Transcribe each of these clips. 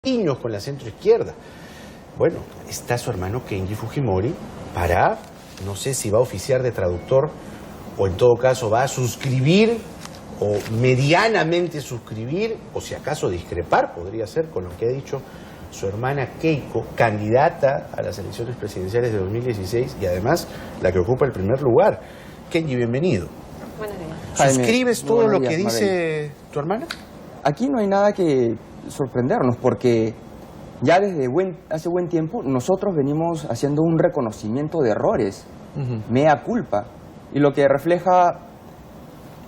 niños con la centroizquierda. Bueno, está su hermano Kenji Fujimori para, no sé si va a oficiar de traductor o en todo caso va a suscribir o medianamente suscribir o si acaso discrepar, podría ser con lo que ha dicho su hermana Keiko, candidata a las elecciones presidenciales de 2016 y además la que ocupa el primer lugar. Kenji, bienvenido. Buenos días. ¿Suscribes Jaime, todo lo días, que dice Mabel. tu hermana? Aquí no hay nada que sorprendernos porque ya desde hace buen tiempo nosotros venimos haciendo un reconocimiento de errores, mea culpa, y lo que refleja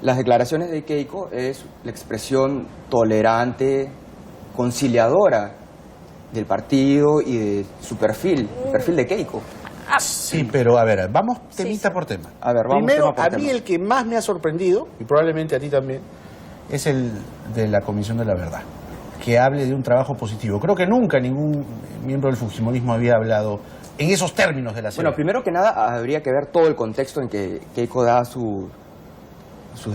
las declaraciones de Keiko es la expresión tolerante, conciliadora del partido y de su perfil, el perfil de Keiko. Sí, pero a ver, vamos temita por tema. A ver, vamos Primero, tema por a mí tema. el que más me ha sorprendido, y probablemente a ti también, es el de la Comisión de la Verdad, que hable de un trabajo positivo. Creo que nunca ningún miembro del fujimorismo había hablado en esos términos de la CBR. Bueno, primero que nada habría que ver todo el contexto en que Keiko da sus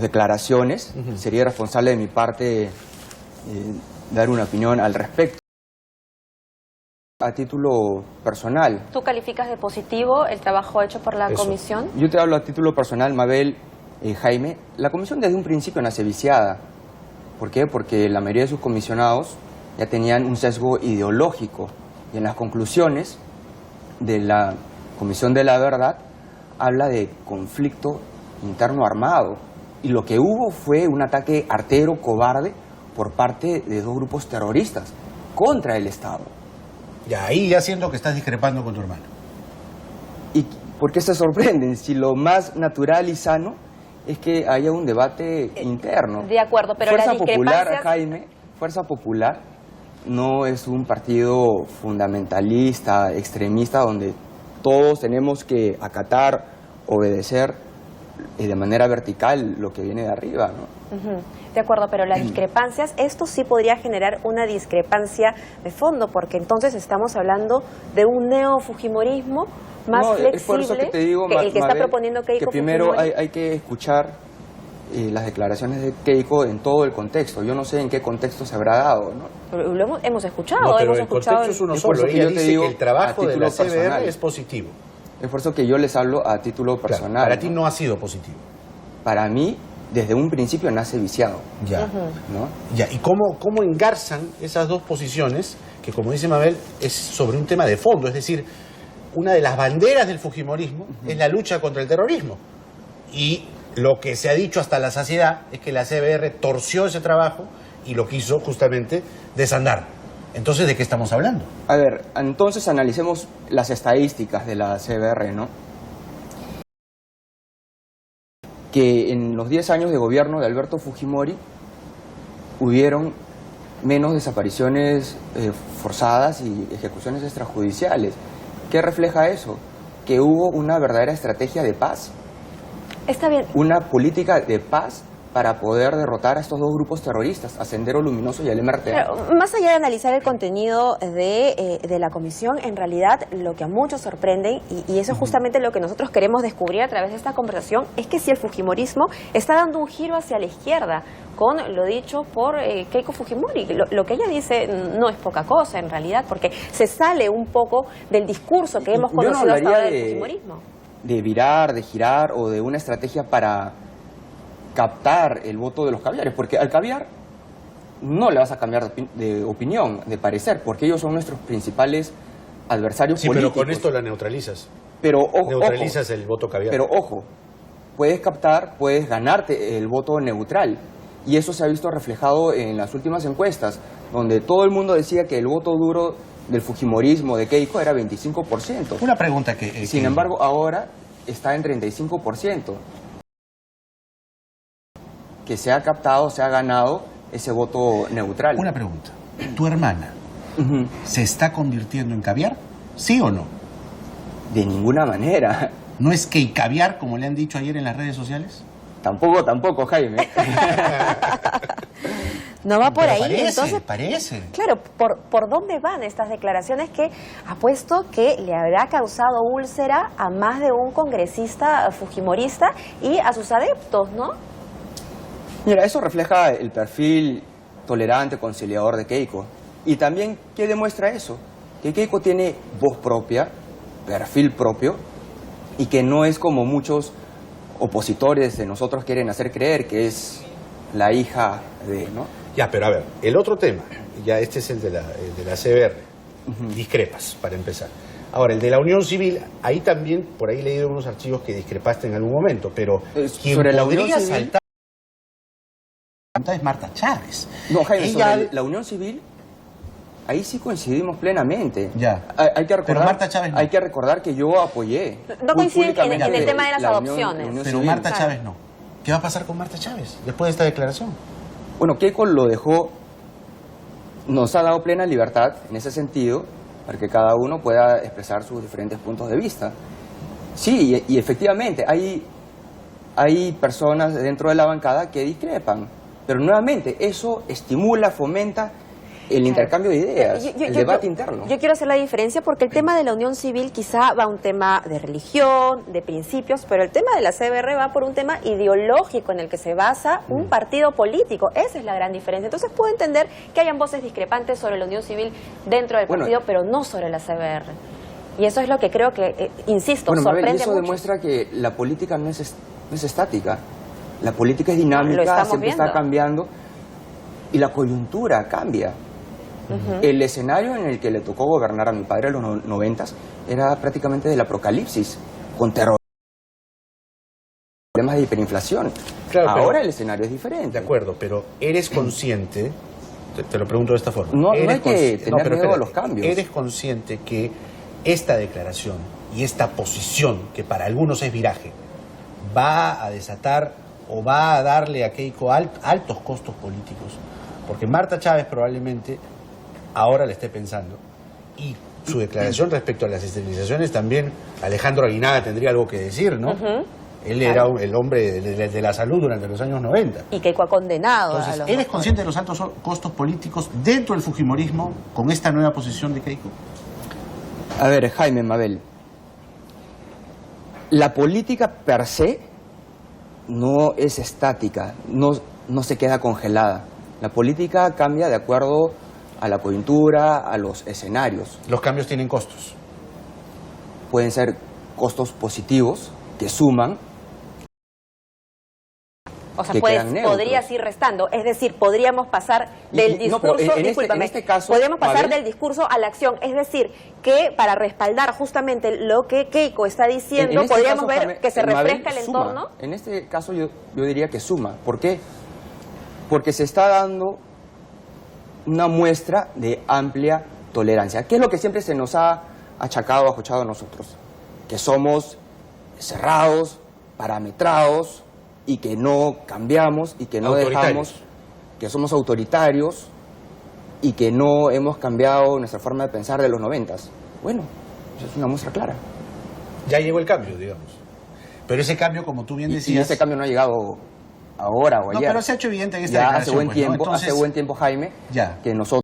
declaraciones. Sería responsable de mi parte dar una opinión al respecto. A título personal. ¿Tú calificas de positivo el trabajo hecho por la Eso. comisión? Yo te hablo a título personal, Mabel, Jaime. La comisión desde un principio nace viciada. ¿Por qué? Porque la mayoría de sus comisionados ya tenían un sesgo ideológico. Y en las conclusiones de la Comisión de la Verdad habla de conflicto interno armado. Y lo que hubo fue un ataque artero, cobarde, por parte de dos grupos terroristas contra el Estado. Ya, ahí ya siento que estás discrepando con tu hermano. ¿Y por qué se sorprenden? Si lo más natural y sano es que haya un debate interno. De acuerdo, pero Fuerza las Popular, discrepancias... Jaime, Fuerza Popular no es un partido fundamentalista, extremista, donde todos tenemos que acatar, obedecer de manera vertical lo que viene de arriba, ¿no? De acuerdo, pero las discrepancias, esto sí podría generar una discrepancia de fondo, porque entonces estamos hablando de un neofujimorismo más No, flexible es por eso que te digo, que el que está Mabel, proponiendo Keiko que primero Fujimori. hay que escuchar las declaraciones de Keiko en todo el contexto. Yo no sé en qué contexto se habrá dado, ¿no? Lo hemos escuchado, No, pero hemos el escuchado... contexto es uno Es por solo. eso que Ella yo te dice digo que el trabajo a de la título CBR personal. es positivo. Es por eso que yo les hablo a título Claro, personal. para ti no ha sido positivo. Para mí, desde un principio nace viciado, Ya. ¿no? Ya, ¿y cómo engarzan esas dos posiciones que, como dice Mabel, es sobre un tema de fondo? Es decir, una de las banderas del fujimorismo es la lucha contra el terrorismo. Y lo que se ha dicho hasta la saciedad es que la CBR torció ese trabajo y lo quiso justamente desandar. Entonces, ¿de qué estamos hablando? A ver, entonces analicemos las estadísticas de la CBR, ¿no? Que en los 10 años de gobierno de Alberto Fujimori hubieron menos desapariciones forzadas y ejecuciones extrajudiciales. ¿Qué refleja eso? Que hubo una verdadera estrategia de paz, Está bien, una política de paz para poder derrotar a estos dos grupos terroristas, a Sendero Luminoso y al MRTA. pero más allá de analizar el contenido de la comisión, en realidad lo que a muchos sorprenden, y eso es justamente lo que nosotros queremos descubrir a través de esta conversación, es que si el fujimorismo está dando un giro hacia la izquierda, con lo dicho por Keiko Fujimori. Lo que ella dice no es poca cosa en realidad, porque se sale un poco del discurso que hemos Yo no conocido hasta ahora hablaría del fujimorismo. de virar, de girar o de una estrategia para captar el voto de los caviares, porque al caviar no le vas a cambiar de opinión, de parecer, porque ellos son nuestros principales adversarios Sí, políticos. pero con esto la neutralizas. Pero ojo, Neutralizas el voto caviar. pero ojo, puedes captar, puedes ganarte el voto neutral, y eso se ha visto reflejado en las últimas encuestas, donde todo el mundo decía que el voto duro del fujimorismo de Keiko era 25%. Una pregunta que... Sin embargo, ahora está en 35%. Que se ha captado, se ha ganado ese voto neutral. Una pregunta. ¿Tu hermana Ujú. se está convirtiendo en caviar? ¿Sí o no? De ninguna manera. ¿No es que caviar, como le han dicho ayer en las redes sociales? Tampoco, Jaime. No va por Pero ahí, parece, entonces... parece. Claro, ¿por dónde van estas declaraciones que apuesto que le habrá causado úlcera a más de un congresista fujimorista y a sus adeptos, ¿no? Mira, eso refleja el perfil tolerante, conciliador de Keiko. Y también, ¿qué demuestra eso? Que Keiko tiene voz propia, perfil propio, y que no es como muchos opositores de nosotros quieren hacer creer, que es la hija de, ¿no? Ya, pero a ver, el otro tema, ya este es el de la CBR, discrepas, para empezar. Ahora, el de la Unión Civil, ahí también, por ahí he leído unos archivos que discrepaste en algún momento, pero quien sobre la Unión podría Civil saltar es Marta Chávez. No, Jaime, Ella... sobre la Unión Civil, ahí sí coincidimos plenamente. Ya. Hay que recordar, pero Marta Chávez no. Hay que recordar que yo apoyé. No coinciden en el tema de las la adopciones. Unión Pero Civil. Marta Chávez no. ¿Qué va a pasar con Marta Chávez después de esta declaración? Bueno, Keiko lo dejó, nos ha dado plena libertad en ese sentido, para que cada uno pueda expresar sus diferentes puntos de vista. Sí, y efectivamente, hay personas dentro de la bancada que discrepan, pero nuevamente eso estimula, fomenta el intercambio de ideas, el debate interno. Yo quiero hacer la diferencia porque el tema de la unión civil quizá va a un tema de religión, de principios, pero el tema de la CBR va por un tema ideológico en el que se basa un partido político. Esa es la gran diferencia. Entonces puedo entender que hayan voces discrepantes sobre la unión civil dentro del partido, pero no sobre la CBR. Y eso es lo que creo que, insisto, sorprende eso mucho. demuestra que la política no es estática. La política es dinámica, siempre está cambiando y la coyuntura cambia. El escenario en el que le tocó gobernar a mi padre en los 90s era prácticamente del apocalipsis, con terror, problemas de hiperinflación. Claro, ahora el escenario es diferente. De acuerdo, pero ¿eres consciente? Te lo pregunto de esta forma. No hay que tener miedo a los cambios. ¿Eres consciente que esta declaración y esta posición, que para algunos es viraje, va a desatar o va a darle a Keiko altos costos políticos? Porque Marta Chávez probablemente ahora le esté pensando, y su declaración respecto a las esterilizaciones también, Alejandro Aguinaga tendría algo que decir, ¿no? Él era el hombre de la salud durante los años 90. Y Keiko ha condenado. Entonces, ¿eres consciente de los altos costos políticos dentro del fujimorismo con esta nueva posición de Keiko? A ver, Jaime, Mabel, la política per se no es estática, no se queda congelada. La política cambia de acuerdo a la coyuntura, a los escenarios. Los cambios tienen costos. Pueden ser costos positivos que suman. O sea, podrías ir restando. Es decir, podríamos pasar del discurso, en este caso, podríamos pasar Mabel, del discurso a la acción. Es decir, que para respaldar justamente lo que Keiko está diciendo, podríamos ver que se refresca el entorno. En este caso yo diría que suma. ¿Por qué? Porque se está dando una muestra de amplia tolerancia. ¿Qué es lo que siempre se nos ha achacado, ajochado a nosotros? Que somos cerrados, parametrados, y que no cambiamos, y que no dejamos, que somos autoritarios, y que no hemos cambiado nuestra forma de pensar de los 90s. Bueno, eso es una muestra clara. Ya llegó el cambio, digamos. Pero ese cambio, como tú bien decías... Y ese cambio no ha llegado ahora o ayer. No, pero se ha hecho evidente en esta ya declaración. Hace buen tiempo, Jaime, ya, que nosotros...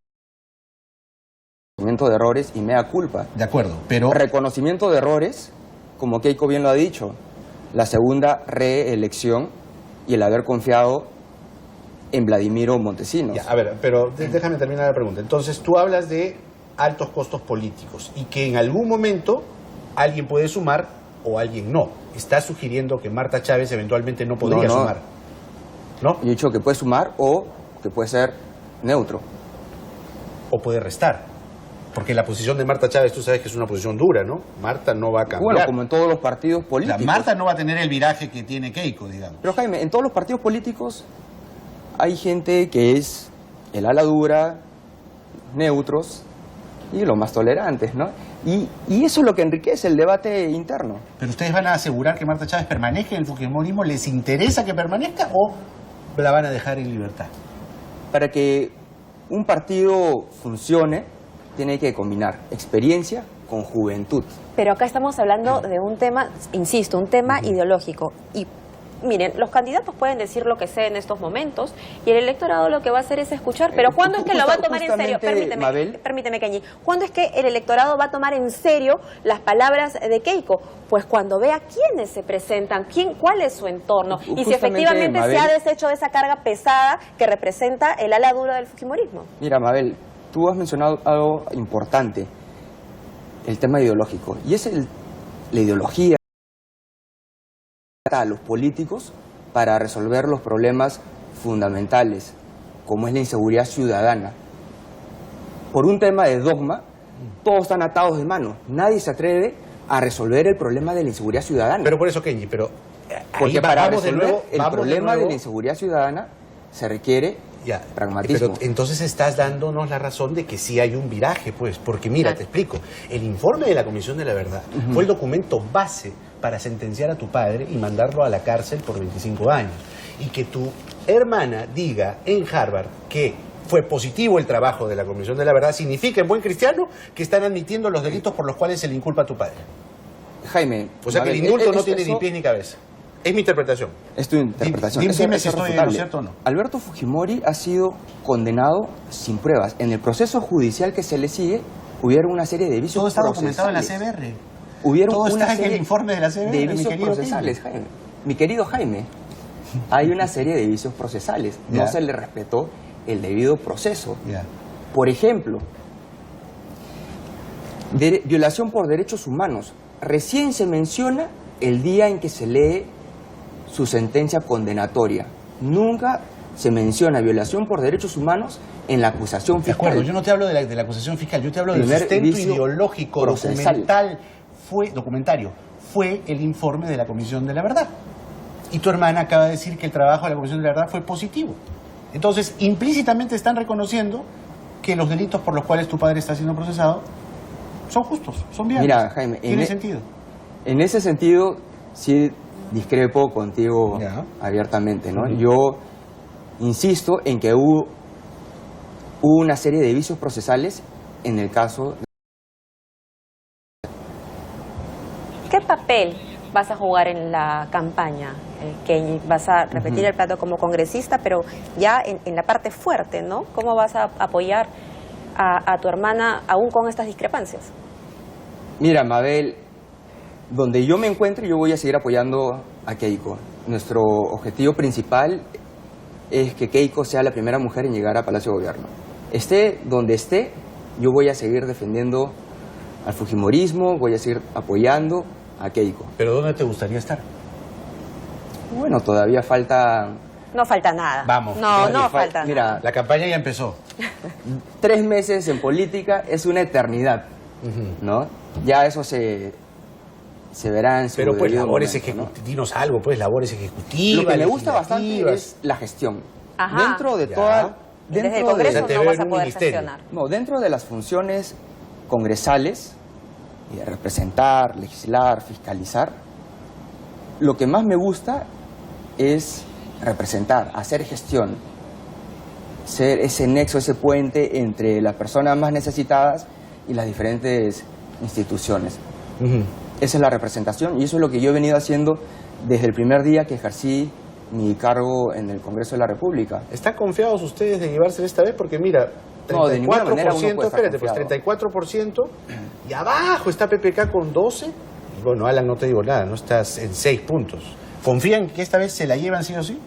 Reconocimiento de errores y mea culpa. De acuerdo, pero... Reconocimiento de errores, como Keiko bien lo ha dicho, la segunda reelección y el haber confiado en Vladimiro Montesinos. Ya, a ver, pero déjame terminar la pregunta. Entonces, tú hablas de altos costos políticos y que en algún momento alguien puede sumar o alguien no. ¿Estás sugiriendo que Marta Chávez eventualmente no podría sumar? ¿No? Yo he dicho que puede sumar o que puede ser neutro. O puede restar. Porque la posición de Marta Chávez, tú sabes que es una posición dura, ¿no? Marta no va a cambiar. Bueno, como en todos los partidos políticos. Marta no va a tener el viraje que tiene Keiko, digamos. Pero Jaime, en todos los partidos políticos hay gente que es el ala dura, neutros y los más tolerantes, ¿no? Y eso es lo que enriquece el debate interno. ¿Pero ustedes van a asegurar que Marta Chávez permanezca en el fujimorismo? ¿Les interesa que permanezca o la van a dejar en libertad? Para que un partido funcione, tiene que combinar experiencia con juventud. Pero acá estamos hablando de un tema, insisto, un tema ideológico. Y miren, los candidatos pueden decir lo que sea en estos momentos y el electorado lo que va a hacer es escuchar. Pero ¿cuándo es que lo va a tomar en serio? Permíteme, Kenji. ¿Cuándo es que el electorado va a tomar en serio las palabras de Keiko? Pues cuando vea quiénes se presentan, cuál es su entorno y si efectivamente Mabel, se ha deshecho de esa carga pesada que representa el ala dura del fujimorismo. Mira, Mabel, tú has mencionado algo importante, el tema ideológico, y es la ideología a los políticos para resolver los problemas fundamentales, como es la inseguridad ciudadana. Por un tema de dogma, todos están atados de manos. Nadie se atreve a resolver el problema de la inseguridad ciudadana. Pero por eso, Kenji, pero... Porque para vamos de resolver nuevo, el vamos de problema de nuevo. la inseguridad ciudadana se requiere Ya, pragmatismo. pero entonces estás dándonos la razón de que sí hay un viraje, pues, porque mira, te explico, el informe de la Comisión de la Verdad fue el documento base para sentenciar a tu padre y mandarlo a la cárcel por 25 años. Y que tu hermana diga en Harvard que fue positivo el trabajo de la Comisión de la Verdad, significa en buen cristiano que están admitiendo los delitos por los cuales se le inculpa a tu padre. Jaime, O sea que el indulto no tiene ni pies ni cabeza. Es mi interpretación. Es tu interpretación. Dime Eso si es estoy en lo irrefutable. cierto o no. Alberto Fujimori ha sido condenado sin pruebas. En el proceso judicial que se le sigue, hubieron una serie de vicios Todo está procesales. documentado en la CBR. Hubieron Todo una está en el serie informe de la CBR, de mi vicios querido procesales, Kenji. Jaime. Mi querido Jaime, hay una serie de vicios procesales. Ya. No se le respetó el debido proceso. Ya. Por ejemplo, violación por derechos humanos. Recién se menciona el día en que se lee su sentencia condenatoria. Nunca se menciona violación por derechos humanos en la acusación De fiscal. acuerdo, yo no te hablo de la acusación fiscal, yo te hablo del Primer sustento vicio ideológico, procesal. documentario. Fue el informe de la Comisión de la Verdad. Y tu hermana acaba de decir que el trabajo de la Comisión de la Verdad fue positivo. Entonces, implícitamente están reconociendo que los delitos por los cuales tu padre está siendo procesado son justos, son viables. Mira, Jaime, tiene sentido. En ese sentido, sí discrepo contigo Ya. abiertamente, ¿no? Yo insisto en que hubo una serie de vicios procesales en el caso. ¿Qué papel vas a jugar en la campaña, Kenji? ¿Vas a repetir el plato como congresista, pero ya en la parte fuerte, ¿no? ¿Cómo vas a apoyar a tu hermana aún con estas discrepancias? Mira, Mabel, donde yo me encuentre, yo voy a seguir apoyando a Keiko. Nuestro objetivo principal es que Keiko sea la primera mujer en llegar a Palacio de Gobierno. Esté donde esté, yo voy a seguir defendiendo al fujimorismo, voy a seguir apoyando a Keiko. ¿Pero dónde te gustaría estar? Bueno, todavía falta No falta nada. Vamos. No falta nada. Mira, La campaña ya empezó. 3 meses en política es una eternidad, ¿no? Ya eso se verá en su Pero pues debido labores momento, ¿no? ejecutivas, dinos algo, pues labores ejecutivas. Lo que me gusta bastante legislativas. es la gestión. Ajá. Dentro de Ya. toda... Desde el dentro Congreso O sea, te no veo vas en a un poder ministerio. sancionar. No, dentro de las funciones congresales, y de representar, legislar, fiscalizar, lo que más me gusta es representar, hacer gestión, ser ese nexo, ese puente entre las personas más necesitadas y las diferentes instituciones. Esa es la representación y eso es lo que yo he venido haciendo desde el primer día que ejercí mi cargo en el Congreso de la República. ¿Están confiados ustedes de llevársela esta vez? Porque mira, 34%, No, de ninguna manera uno puede estar espérate, pues confiado. 34%, y abajo está PPK con 12%, y bueno, Alan, no te digo nada, no estás en 6 puntos. ¿Confían que esta vez se la llevan sí o sí?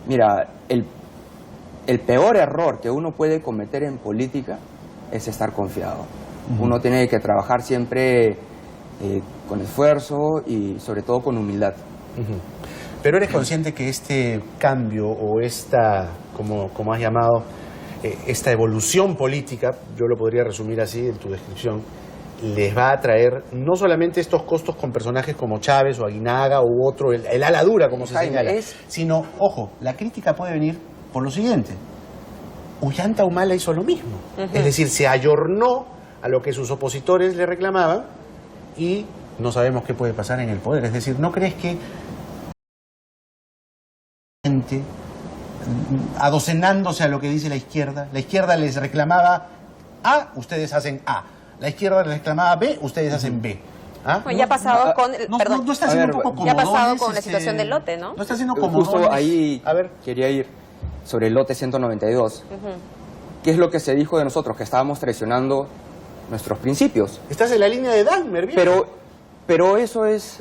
Mira, el peor error que uno puede cometer en política es estar confiado. Uno tiene que trabajar siempre con esfuerzo y sobre todo con humildad. Pero eres consciente que este cambio o esta, como has llamado, esta evolución política, yo lo podría resumir así en tu descripción, les va a traer no solamente estos costos con personajes como Chávez o Aguinaga u otro, el ala dura como se Jaime, señala, sino, ojo, la crítica puede venir por lo siguiente. Ollanta Humala hizo lo mismo, es decir, se ayornó a lo que sus opositores le reclamaban y no sabemos qué puede pasar en el poder. Es decir, ¿no crees que adocenándose a lo que dice la izquierda les reclamaba A, ustedes hacen A, la izquierda les reclamaba B, ustedes hacen B? ¿Ah? Bueno, ya ha pasado con... No, no está haciendo un poco ya ha pasado comodones, con la situación del lote, ¿no? No está haciendo comodones. Justo ahí A ver, quería ir sobre el lote 192. ¿Qué es lo que se dijo de nosotros? Que estábamos traicionando nuestros principios. estás en la línea de Dahmer, viejo. Pero eso es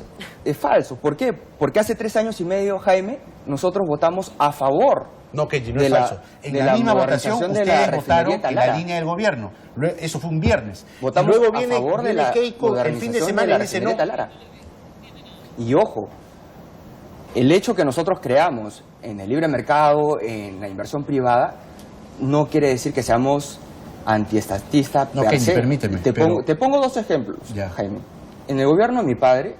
falso. ¿Por qué? Porque hace 3 años y medio, Jaime, nosotros votamos a favor. No, Kenji, no de es la- falso. En de la la misma modernización votación de la ustedes votaron refinería en la Talara. línea del gobierno. Eso fue un viernes. Votamos y luego a viene, favor de viene la Keiko el fin de modernización semana de la y dice no. refinería Talara. Y ojo, el hecho que nosotros creamos en el libre mercado, en la inversión privada, no quiere decir que seamos antiestatista. No, per Kenji, se. permíteme, Te pero- pongo 2 ejemplos, Ya. Jaime. En el gobierno de mi padre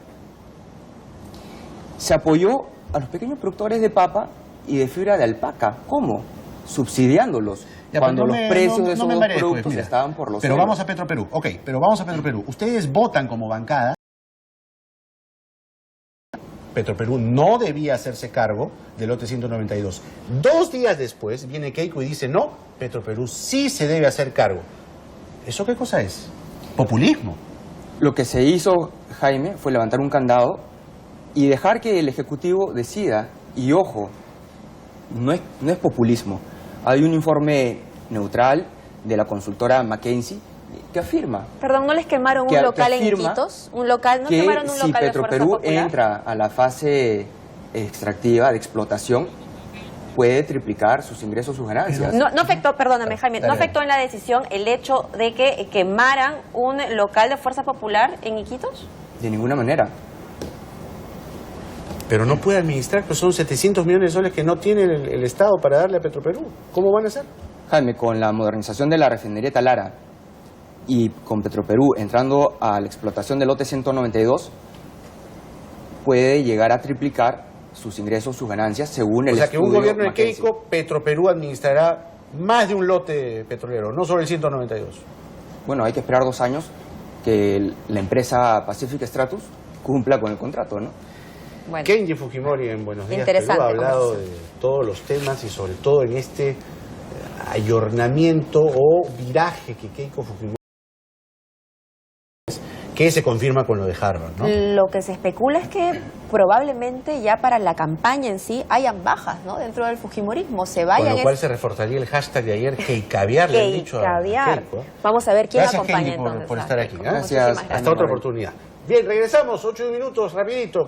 se apoyó a los pequeños productores de papa y de fibra de alpaca. ¿Cómo? Subsidiándolos. Ya, cuando pero los no me- precios no- de no esos me dos marees, pues, productos mira. estaban por los Pero cielos. vamos a Petroperú. Ok, pero vamos a Petroperú. Ustedes votan como bancada. Petroperú no debía hacerse cargo del lote 192. 2 días después viene Keiko y dice, no, Petroperú sí se debe hacer cargo. ¿Eso qué cosa es? Populismo. Lo que se hizo, Jaime, fue levantar un candado y dejar que el Ejecutivo decida. Y ojo, no es populismo. Hay un informe neutral de la consultora McKinsey que afirma Perdón, ¿no les quemaron que- un que local en afirma Iquitos? ¿Un local? ¿No que quemaron un si local de Fuerza Petroperú Popular? entra a la fase extractiva de explotación, puede triplicar sus ingresos, sus ganancias. No afectó, perdóname Jaime, no Dale. afectó en la decisión el hecho de que quemaran un local de Fuerza Popular en Iquitos. De ninguna manera. Pero no puede administrar, pues son 700 millones de soles que no tiene el Estado para darle a Petroperú. ¿Cómo van a hacer? Jaime, con la modernización de la refinería Talara y con Petroperú entrando a la explotación del lote 192, puede llegar a triplicar sus ingresos, sus ganancias, según el O sea que un estudio gobierno de McKinsey. Keiko, Petroperú administrará más de un lote petrolero, no solo el 192. Bueno, hay que esperar 2 años que la empresa Pacific Stratus cumpla con el contrato, ¿no? Bueno, Kenji Fujimori en Buenos Días Interesante Perú ha hablado de conversación. todos los temas y sobre todo en este ayornamiento o viraje que Keiko Fujimori que se confirma con lo de Harvard, ¿no? lo que se especula es que probablemente ya para la campaña en sí hayan bajas, ¿no? Dentro del fujimorismo se Con vayan. lo cual se reforzaría el hashtag de ayer, Keikaviar, le han dicho a Keikaviar. Keiko, ¿eh? Vamos a ver quién Gracias, acompaña Kenji, por entonces. estar a aquí, Keiko. ¿eh? Gracias. Muchísimas gracias. Hasta otra oportunidad. Bien, regresamos, 8 minutos, rapidito.